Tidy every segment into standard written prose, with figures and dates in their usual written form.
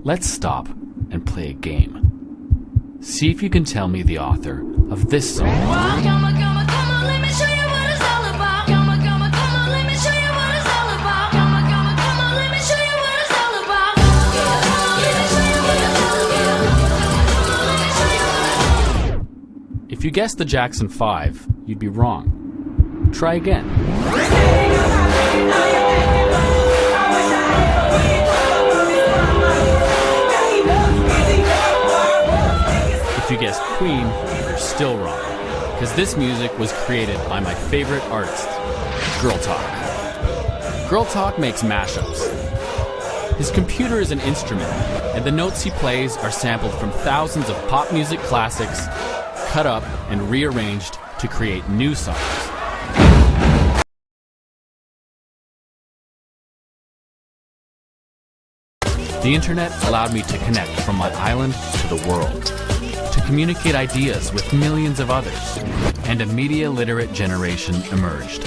Let's stop and play a game. See if you can tell me the author of this song. Come on, come on, let me show you what it's all about. Come on, let me show you what it's all about. Come on, let me show you what it's all about. If you guessed the Jackson 5, you'd be wrong. Try again. If you guessed Queen, you're still wrong, because this music was created by my favorite artist, Girl Talk. Girl Talk makes mashups. His computer is an instrument, and the notes he plays are sampled from thousands of pop music classics, cut up and rearranged to create new songs. The internet allowed me to connect from my island to the world, to communicate ideas with millions of others, and a media-literate generation emerged,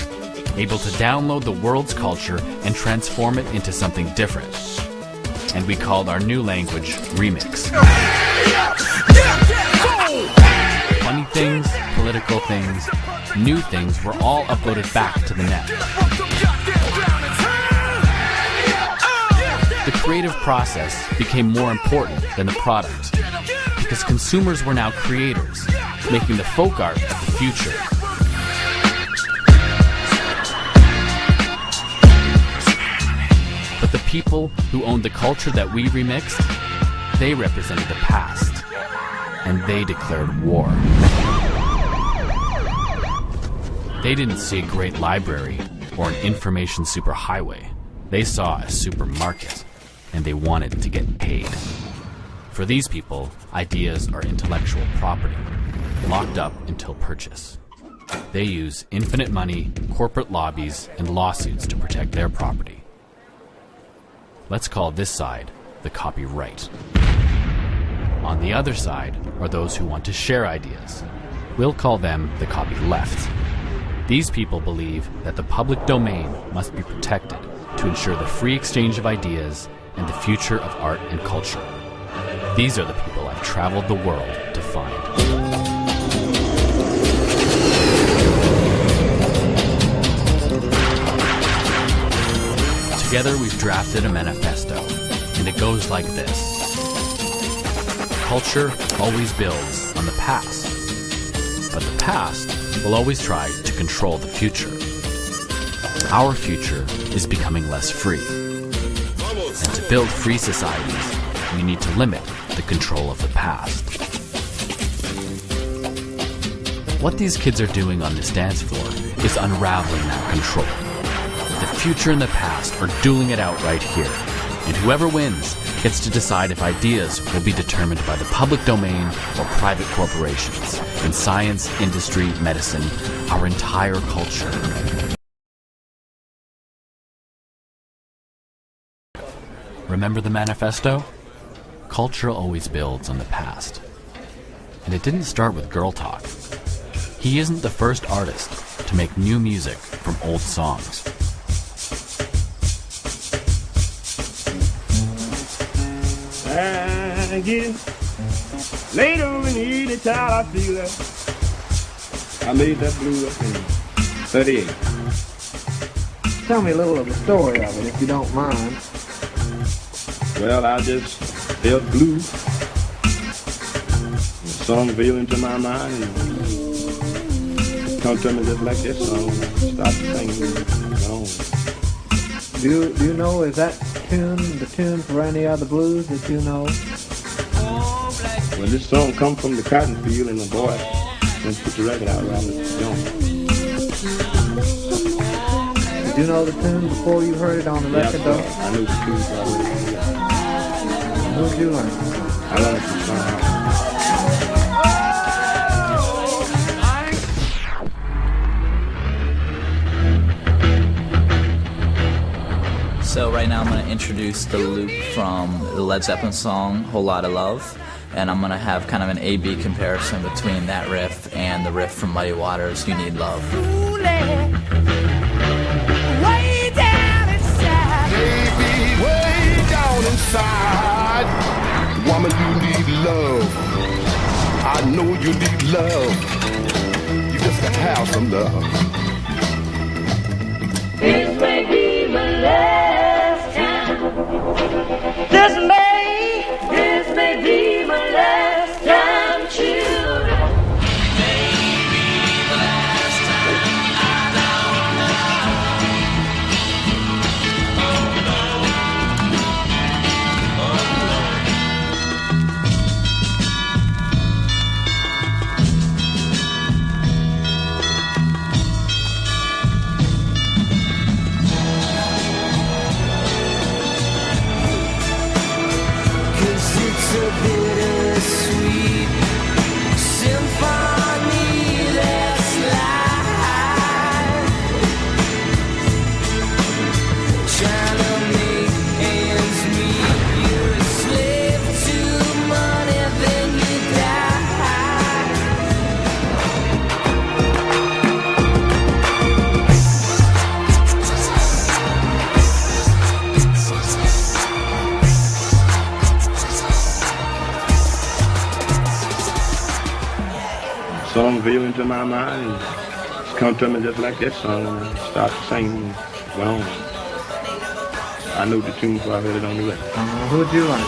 able to download the world's culture and transform it into something different. And we called our new language Remix. Funny things, political things, new things were all uploaded back to the net. The creative process became more important than the product, because consumers were now creators, making the folk art of the future. But the people who owned the culture that we remixed, they represented the past, and they declared war. They didn't see a great library or an information superhighway. They saw a supermarket, and they wanted to get paid. For these people, ideas are intellectual property, locked up until purchase. They use infinite money, corporate lobbies, and lawsuits to protect their property. Let's call this side the copyright. On the other side are those who want to share ideas. We'll call them the copyleft. These people believe that the public domain must be protected to ensure the free exchange of ideas and the future of art and culture. These are the people I've traveled the world to find. Together we've drafted a manifesto, and it goes like this. Culture always builds on the past, but the past will always try to control the future. Our future is becoming less free. And to build free societies, we need to limit the control of the past. What these kids are doing on this dance floor is unraveling that control. The future and the past are dueling it out right here, and whoever wins gets to decide if ideas will be determined by the public domain or private corporations in science, industry, medicine, our entire culture. Remember the manifesto? Culture always builds on the past. And it didn't start with Girl Talk. He isn't the first artist to make new music from old songs. I get later in the evening, child, I feel that. I made that blue up in 38. Tell me a little of the story of it, if you don't mind. Well, I just felt blue. The song veiled into my mind and come to me just like this song. Stop singing. Do you know, is that the tune for any other blues that you know? Well, this song come from the cotton field and the boy and put the record out around the joint. Did you know the tune before you heard it on the record, though? I knew the tune already. Who did you learn? I learned from somehow. So right now I'm going to introduce the loop from the Led Zeppelin song, Whole Lotta Love, and I'm going to have kind of an A-B comparison between that riff and the riff from Muddy Waters, You Need Love. Way down inside. Baby, way down inside. inside. Woman, you need love. I know you need love. You just gotta have some love. This may be my last time. This may be my last time, children. Maybe the last time. I don't know. Oh no. Oh no. It's a bittersweet symphony that's life. Trying to make ends meet. You're a slave to money, then you die. Song veiled into my mind and come to me just like that song, and I start to sing and go on. I know the tune before I heard it on the record. Who would you like?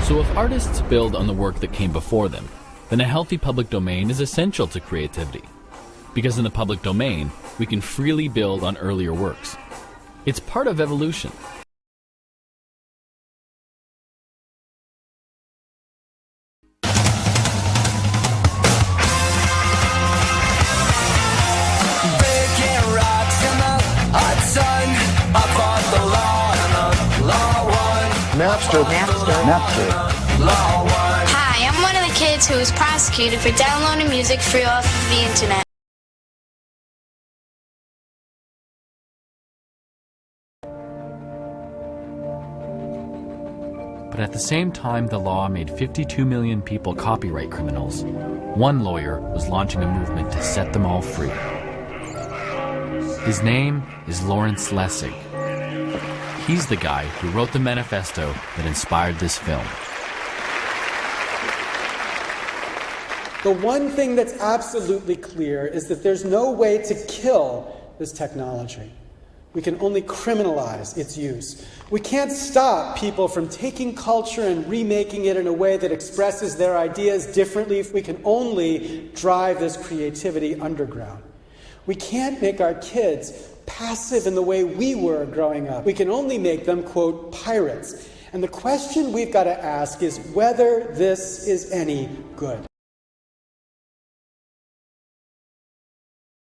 So if artists build on the work that came before them, then a healthy public domain is essential to creativity. Because in the public domain, we can freely build on earlier works. It's part of evolution. Breaking rocks in the hot sun. I fought the law and the law won. Napster. Law won. Hi, I'm one of the kids who was prosecuted for downloading music free off of the internet. But at the same time the law made 52 million people copyright criminals, one lawyer was launching a movement to set them all free. His name is Lawrence Lessig. He's the guy who wrote the manifesto that inspired this film. The one thing that's absolutely clear is that there's no way to kill this technology. We can only criminalize its use. We can't stop people from taking culture and remaking it in a way that expresses their ideas differently. We can only drive this creativity underground. We can't make our kids passive in the way we were growing up. We can only make them, quote, pirates. And the question we've got to ask is whether this is any good.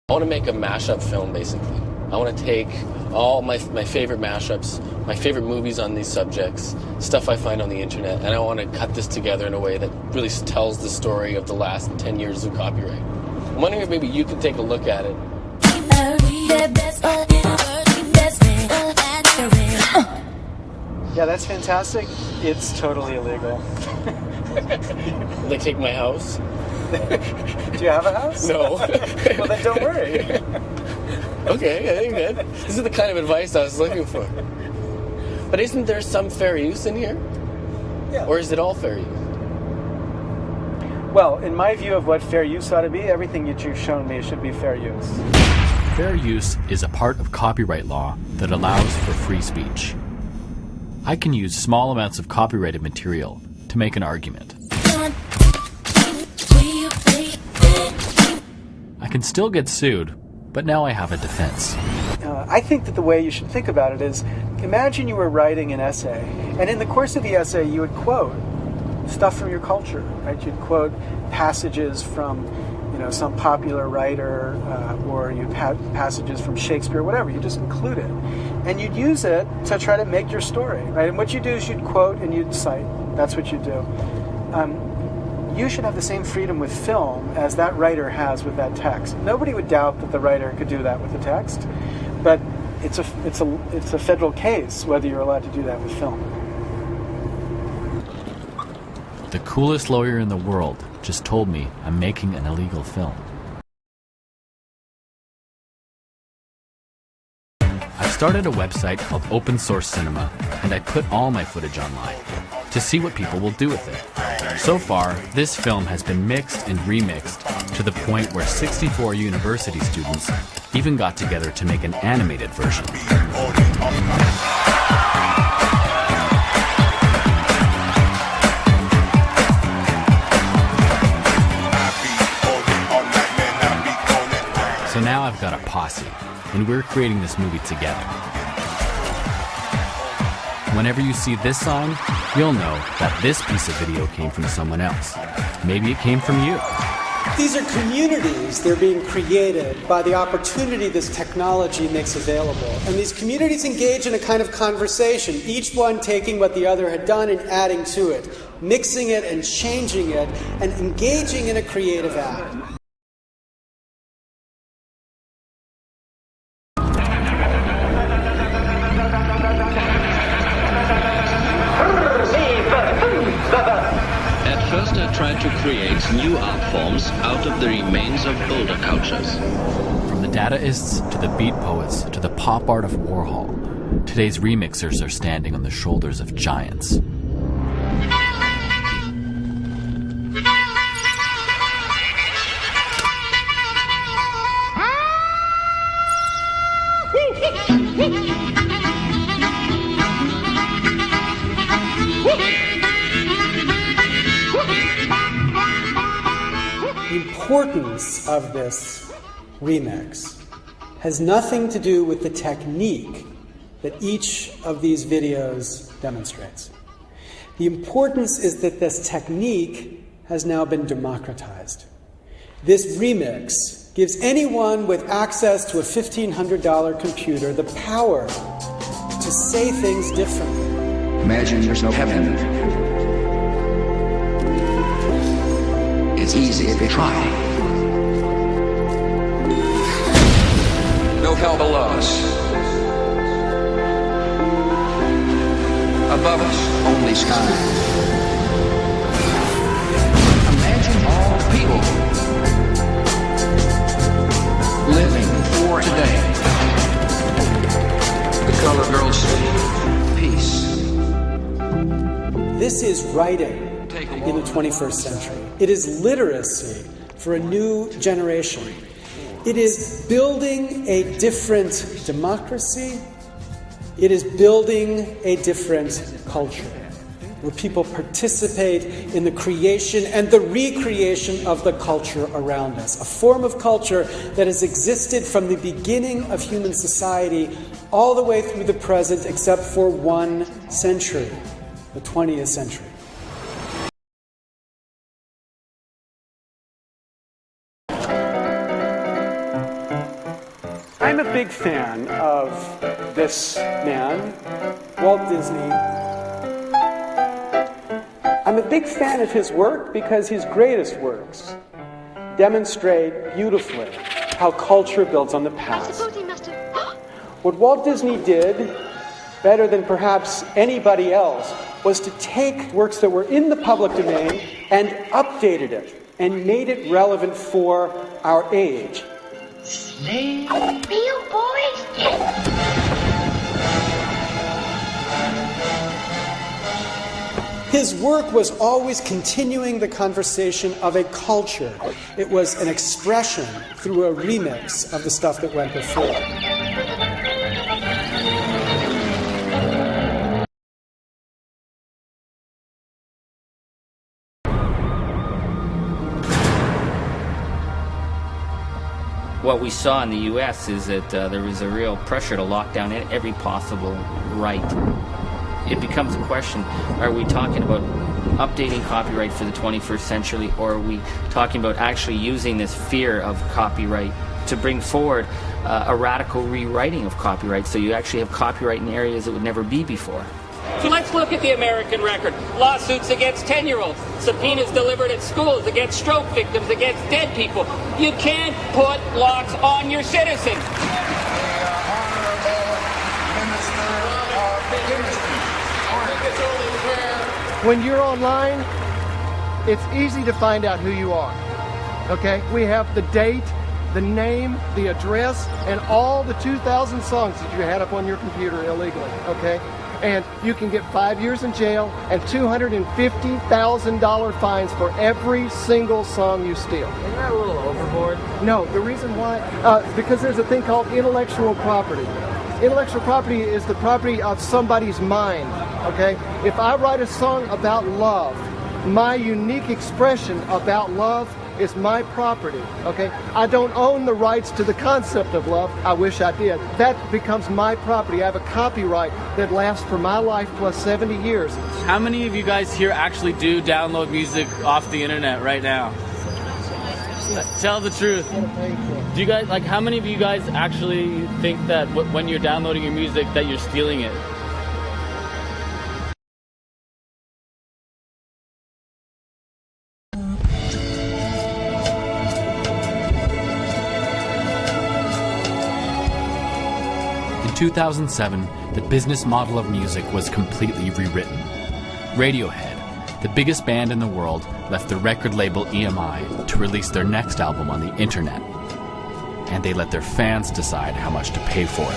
I want to make a mashup film, basically. I want to take all my favorite mashups, my favorite movies on these subjects, stuff I find on the internet, and I want to cut this together in a way that really tells the story of the last 10 years of copyright. I'm wondering if maybe you could take a look at it. Yeah, that's fantastic. It's totally illegal. Will they take my house? Do you have a house? No. Well, then don't worry. Okay, good. This is the kind of advice I was looking for. But isn't there some fair use in here? Yeah. Or is it all fair use? Well, in my view of what fair use ought to be, everything you've shown me should be fair use. Fair use is a part of copyright law that allows for free speech. I can use small amounts of copyrighted material to make an argument. I can still get sued, but now I have a defense. I think that the way you should think about it is, imagine you were writing an essay, and in the course of the essay you would quote stuff from your culture, right? You'd quote passages from, some popular writer, or you'd have passages from Shakespeare, whatever. You just include it, and you'd use it to try to make your story, right? And what you do is you'd quote and you'd cite. That's what you do. You should have the same freedom with film as that writer has with that text. Nobody would doubt that the writer could do that with the text, but it's a federal case whether you're allowed to do that with film. The coolest lawyer in the world just told me I'm making an illegal film. started a website called Open Source Cinema, and I put all my footage online to see what people will do with it. So far, this film has been mixed and remixed to the point where 64 university students even got together to make an animated version. So now I've got a posse, and we're creating this movie together. Whenever you see this song, you'll know that this piece of video came from someone else. Maybe it came from you. These are communities. They're being created by the opportunity this technology makes available. And these communities engage in a kind of conversation, each one taking what the other had done and adding to it, mixing it and changing it, and engaging in a creative act. Tried to create new art forms out of the remains of older cultures. From the Dadaists to the beat poets to the pop art of Warhol, today's remixers are standing on the shoulders of giants. The importance of this remix has nothing to do with the technique that each of these videos demonstrates. The importance is that this technique has now been democratized. This remix gives anyone with access to a $1,500 computer the power to say things differently. Imagine there's no heaven. It's easy if you try. No hell below us. Above us, only sky. Imagine all the people living for today. The color girls say peace. This is writing in the 21st century. It is literacy for a new generation. It is building a different democracy. It is building a different culture where people participate in the creation and the recreation of the culture around us. A form of culture that has existed from the beginning of human society all the way through the present except for one century, the 20th century. I'm a big fan of this man, Walt Disney. I'm a big fan of his work because his greatest works demonstrate beautifully how culture builds on the past. What Walt Disney did, better than perhaps anybody else, was to take works that were in the public domain and updated it and made it relevant for our age. Real boys? His work was always continuing the conversation of a culture. It was an expression through a remix of the stuff that went before. What we saw in the U.S. is that there was a real pressure to lock down every possible right. It becomes a question, are we talking about updating copyright for the 21st century, or are we talking about actually using this fear of copyright to bring forward a radical rewriting of copyright so you actually have copyright in areas it would never be before? So let's look at the American record. Lawsuits against 10-year-olds, subpoenas delivered at schools against stroke victims, against dead people. You can't put locks on your citizens. When you're online, it's easy to find out who you are. Okay? We have the date, the name, the address, and all the 2,000 songs that you had up on your computer illegally, okay? And you can get 5 years in jail and $250,000 fines for every single song you steal. Isn't that a little overboard? No, the reason why, because there's a thing called intellectual property. Intellectual property is the property of somebody's mind, okay? If I write a song about love, my unique expression about love is my property, okay? I don't own the rights to the concept of love. I wish I did. That becomes my property. I have a copyright that lasts for my life plus 70 years. How many of you guys here actually do download music off the internet right now? Tell the truth. Do you guys, like, how many of you guys actually think that when you're downloading your music that you're stealing it? In 2007, the business model of music was completely rewritten. Radiohead, the biggest band in the world, left the record label EMI to release their next album on the internet. And they let their fans decide how much to pay for it.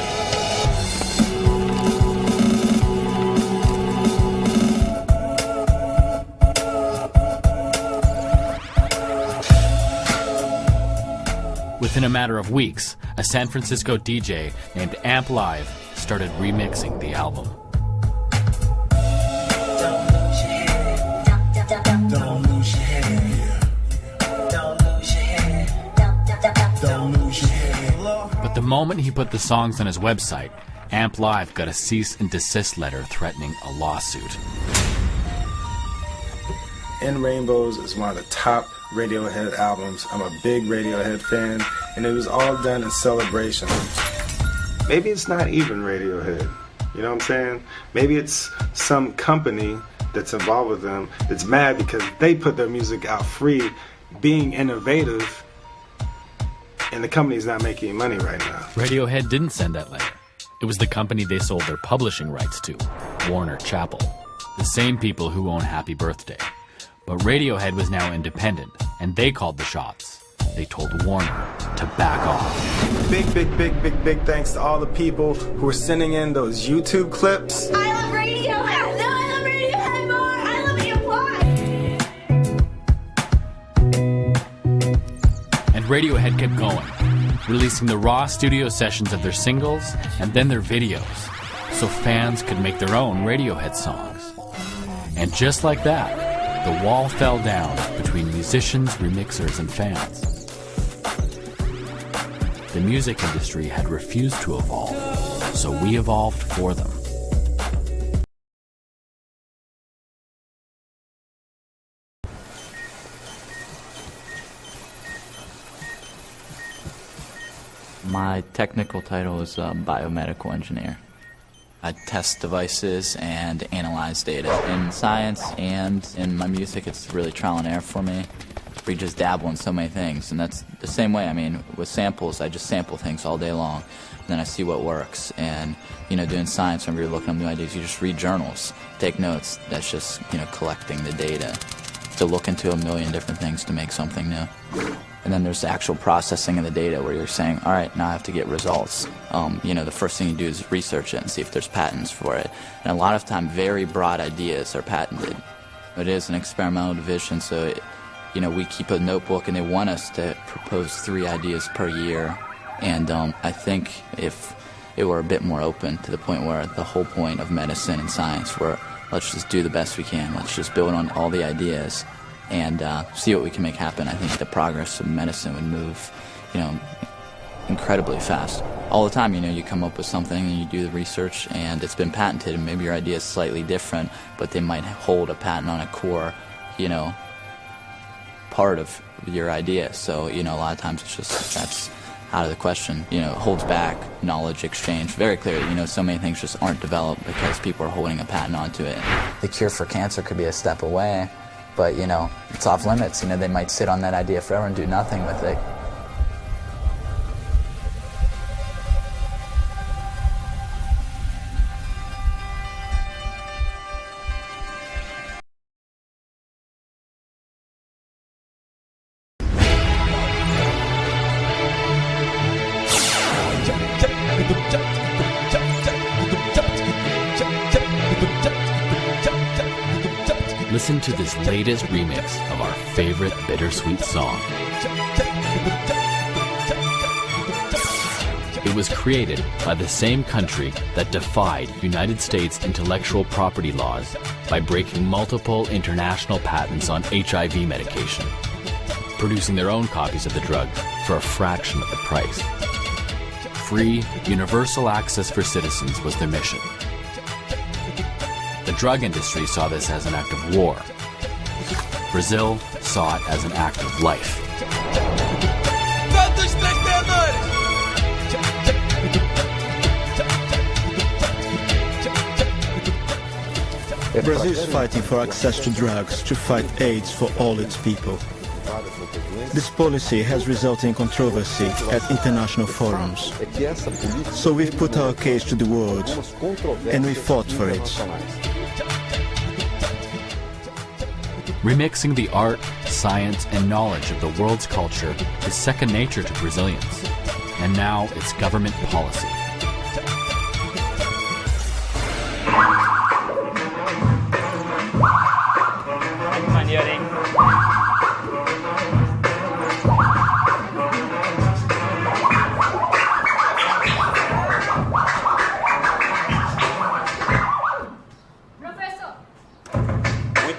Within a matter of weeks, a San Francisco DJ named Amp Live started remixing the album. But the moment he put the songs on his website, Amp Live got a cease and desist letter threatening a lawsuit. In Rainbows is one of the top Radiohead albums. I'm a big Radiohead fan, and it was all done in celebration. Maybe it's not even Radiohead, you know what I'm saying? Maybe it's some company that's involved with them that's mad because they put their music out free, being innovative, and the company's not making money right now. Radiohead didn't send that letter. It was the company they sold their publishing rights to, Warner Chappell, the same people who own Happy Birthday. But Radiohead was now independent, and they called the shots. They told Warner to back off. Big thanks to all the people who are sending in those YouTube clips. I love Radiohead! No, I love Radiohead more! I love EPAV! And Radiohead kept going, releasing the raw studio sessions of their singles and then their videos, so fans could make their own Radiohead songs. And just like that, the wall fell down between musicians, remixers, and fans. The music industry had refused to evolve, so we evolved for them. My technical title is biomedical engineer. I test devices and analyze data. In science and in my music, it's really trial and error for me. We just dabble in so many things, and that's the same way. I mean, with samples, I just sample things all day long, and then I see what works. And, you know, doing science, whenever you're looking up new ideas, you just read journals, take notes. That's just, you know, collecting the data to look into a million different things to make something new. And then there's the actual processing of the data where you're saying, all right, now I have to get results. You know, the first thing you do is research it and see if there's patents for it. And a lot of time, very broad ideas are patented. It is an experimental division, so, you know, we keep a notebook and they want us to propose 3 ideas per year. And I think if it were a bit more open to the point where the whole point of medicine and science, where let's just do the best we can, let's just build on all the ideas and see what we can make happen. I think the progress of medicine would move, you know, incredibly fast. All the time, you know, you come up with something and you do the research and it's been patented and maybe your idea is slightly different, but they might hold a patent on a core, you know, part of your idea. So, you know, a lot of times it's just, that's out of the question. You know, it holds back knowledge exchange very clearly. You know, so many things just aren't developed because people are holding a patent onto it. The cure for cancer could be a step away, but, you know, it's off limits. You know, they might sit on that idea forever and do nothing with it. Listen to this latest remix of our favorite bittersweet song. It was created by the same country that defied United States intellectual property laws by breaking multiple international patents on HIV medication, producing their own copies of the drug for a fraction of the price. Free, universal access for citizens was their mission. The drug industry saw this as an act of war. Brazil saw it as an act of life. Brazil is fighting for access to drugs to fight AIDS for all its people. This policy has resulted in controversy at international forums. So we've put our case to the world, and we fought for it. Remixing the art, science, and knowledge of the world's culture is second nature to Brazilians, and now it's government policy.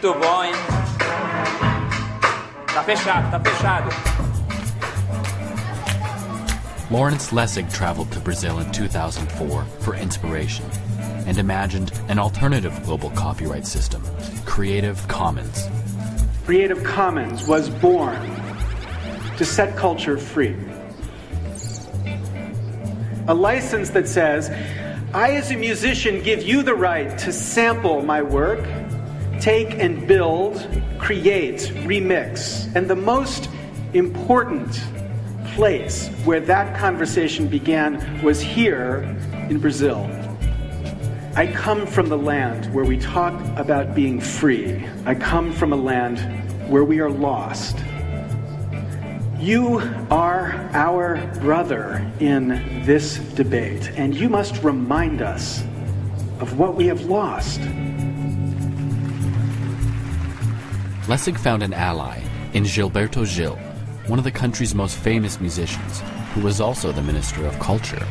Muito bom, hein? Tá fechado, tá fechado. Lawrence Lessig traveled to Brazil in 2004 for inspiration and imagined an alternative global copyright system, Creative Commons. Creative Commons was born to set culture free. A license that says, I as a musician give you the right to sample my work, take and build, create, remix. And the most important place where that conversation began was here in Brazil. I come from the land where we talk about being free. I come from a land where we are lost. You are our brother in this debate, and you must remind us of what we have lost. Lessig found an ally in Gilberto Gil, one of the country's most famous musicians, who was also the Minister of Culture.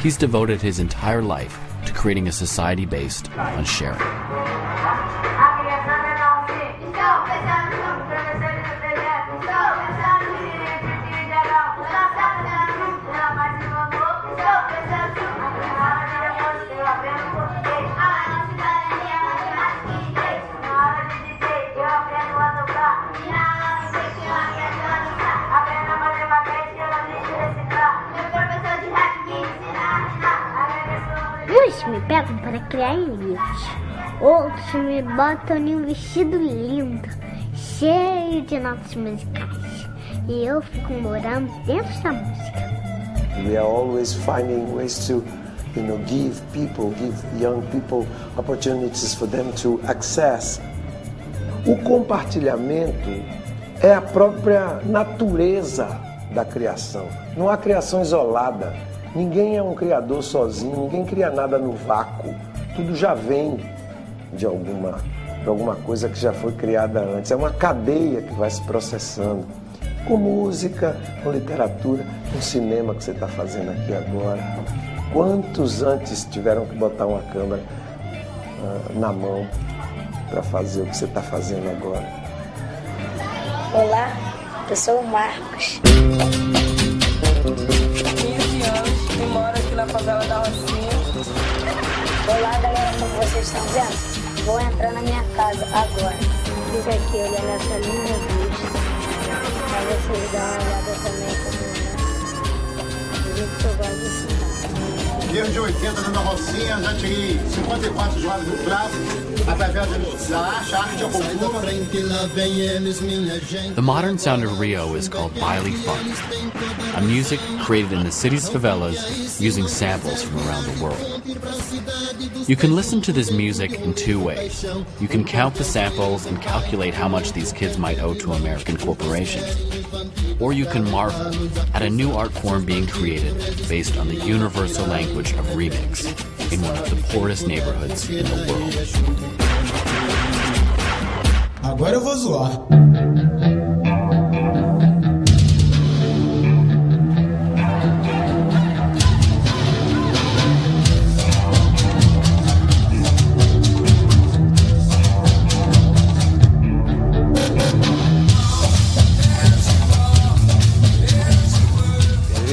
He's devoted his entire life to creating a society based on sharing. Uns me pegam para criar em livros, outros me botam em um vestido lindo, cheio de notas musicais, e eu fico morando dentro da música. We are always finding ways to, give young people opportunities for them to access. O compartilhamento é a própria natureza da criação. Não há criação isolada. Ninguém é um criador sozinho, ninguém cria nada no vácuo. Tudo já vem de alguma coisa que já foi criada antes. É uma cadeia que vai se processando. Com música, com literatura, com cinema que você está fazendo aqui agora. Quantos antes tiveram que botar uma câmera na mão para fazer o que você está fazendo agora? Olá, eu sou o Marcos. 15 anos e moro aqui na favela da Rocinha. Olá, galera, como vocês estão vendo? Vou entrar na minha casa agora. Fica aqui olhando essa linda vista. Pra vocês darem uma olhada também como do jeito que eu gosto de ensinar. Desde de 80 na Rocinha, já tirei 54 jogadas no braço. The modern sound of Rio is called baile funk, a music created in the city's favelas using samples from around the world. You can listen to this music in two ways. You can count the samples and calculate how much these kids might owe to American corporations. Or you can marvel at a new art form being created based on the universal language of remix in one of the poorest neighborhoods in the world. Agora eu vou zoar.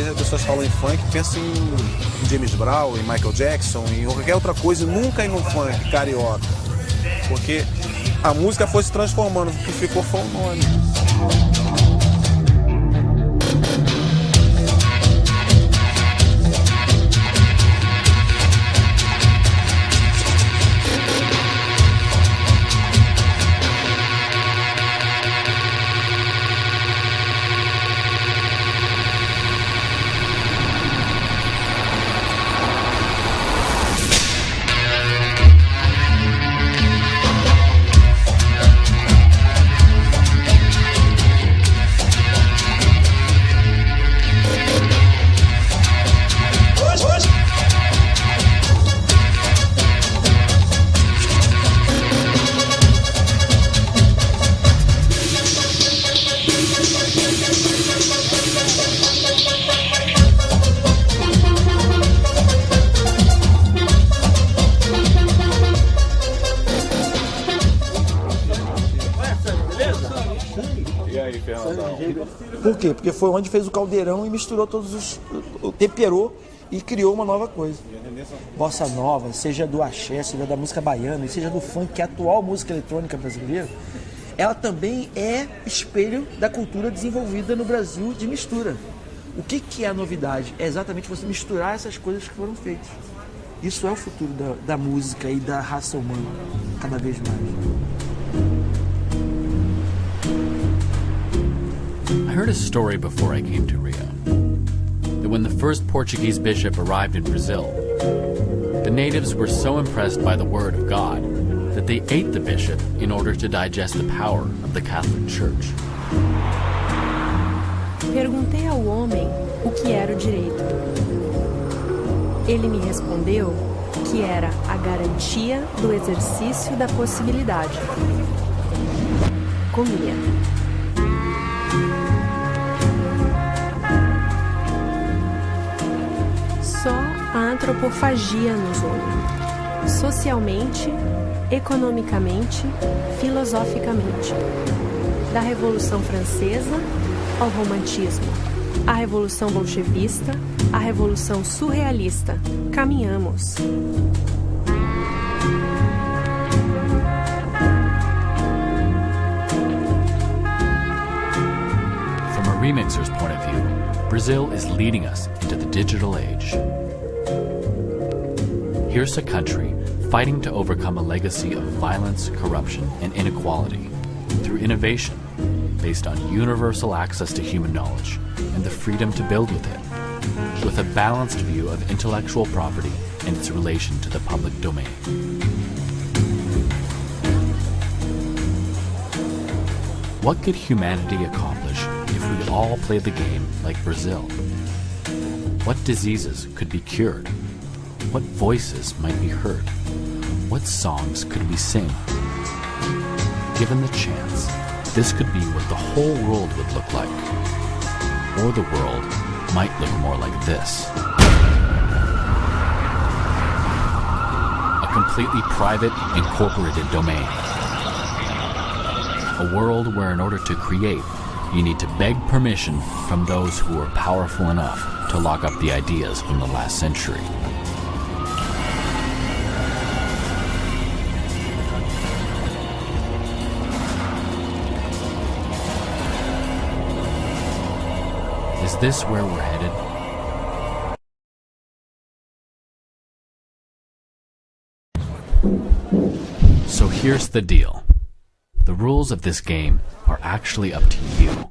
As pessoas falam em funk, pensam em James Brown, em Michael Jackson, em qualquer outra coisa, nunca em um funk carioca. Porque a música foi se transformando, o que ficou foi o nome. Por quê? Porque foi onde fez o caldeirão e misturou temperou e criou uma nova coisa. Bossa nova, seja do axé, seja da música baiana, seja do funk, que é a atual música eletrônica brasileira, ela também é espelho da cultura desenvolvida no Brasil de mistura. O que é a novidade? É exatamente você misturar essas coisas que foram feitas. Isso é o futuro da música e da raça humana, cada vez mais. I heard a story before I came to Rio, that when the first Portuguese bishop arrived in Brazil, the natives were so impressed by the word of God that they ate the bishop in order to digest the power of the Catholic Church. Perguntei ao homem o que era o direito. Ele me respondeu que era a garantia do exercício da possibilidade. Comia. Só a antropofagia nos une, socialmente, economicamente, filosoficamente. Da Revolução Francesa ao romantismo, a Revolução Bolchevista, a Revolução Surrealista, caminhamos. From a remixer's point of view, Brazil is leading us into the digital age. Here's a country fighting to overcome a legacy of violence, corruption, and inequality through innovation based on universal access to human knowledge and the freedom to build with it, with a balanced view of intellectual property and its relation to the public domain. What could humanity accomplish if we all played the game like Brazil? What diseases could be cured? What voices might be heard? What songs could we sing? Given the chance, this could be what the whole world would look like. Or the world might look more like this. A completely private, incorporated domain. A world where in order to create, you need to beg permission from those who were powerful enough to lock up the ideas from the last century. Is this where we're headed? So here's the deal. The rules of this game are actually up to you.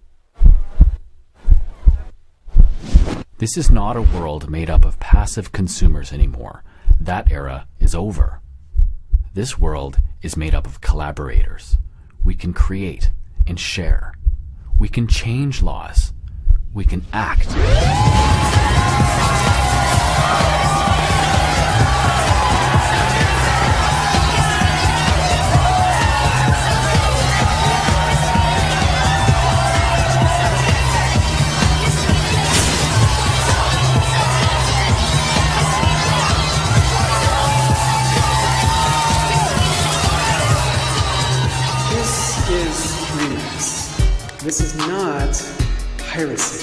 This is not a world made up of passive consumers anymore. That era is over. This world is made up of collaborators. We can create and share. We can change laws. We can act. piracy.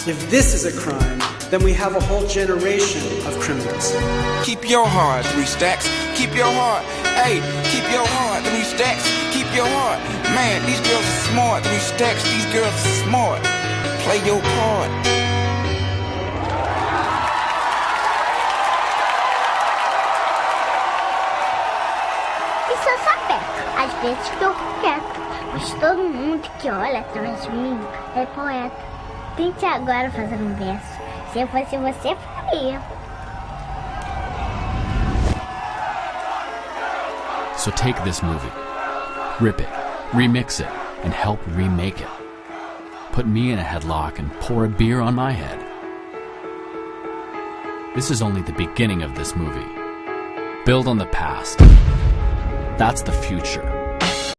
If this is a crime, then we have a whole generation of criminals. Keep your heart, 3 stacks. Keep your heart. Hey, keep your heart, 3 stacks. Keep your heart. Man, these girls are smart, 3 stacks. These girls are smart. Play your part. Isso eu sapeco. Às vezes fico quieto. Mas todo mundo que olha atrás de mim é poeta. Tente agora fazer um verso. Se eu fosse você, faria. So take this movie, rip it, remix it, and help remake it. Put me in a headlock and pour a beer on my head. This is only the beginning of this movie. Build on the past. That's the future.